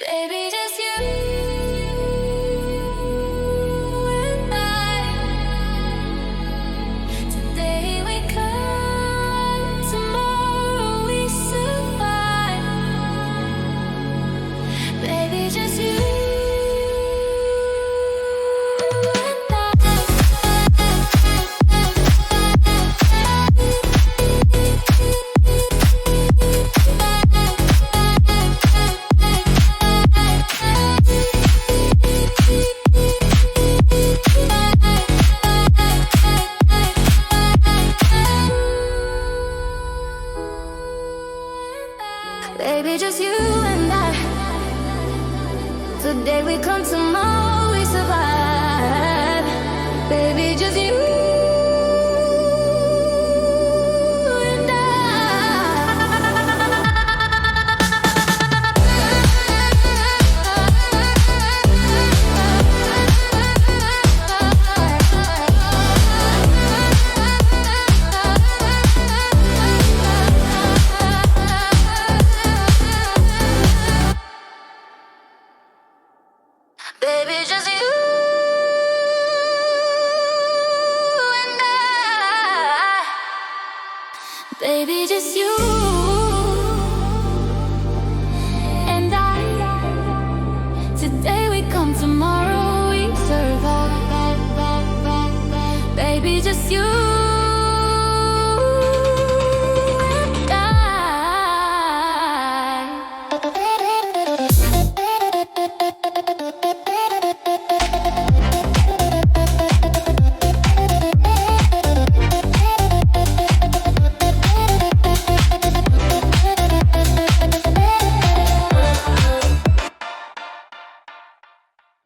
Baby, just you and I. Today we come, tomorrow we survive. Baby, just you and baby, just you and I. Today we come, tomorrow we survive. Baby, just you and baby, just you and I. Baby, just you and I. Today we come, tomorrow we survive. Baby, just you.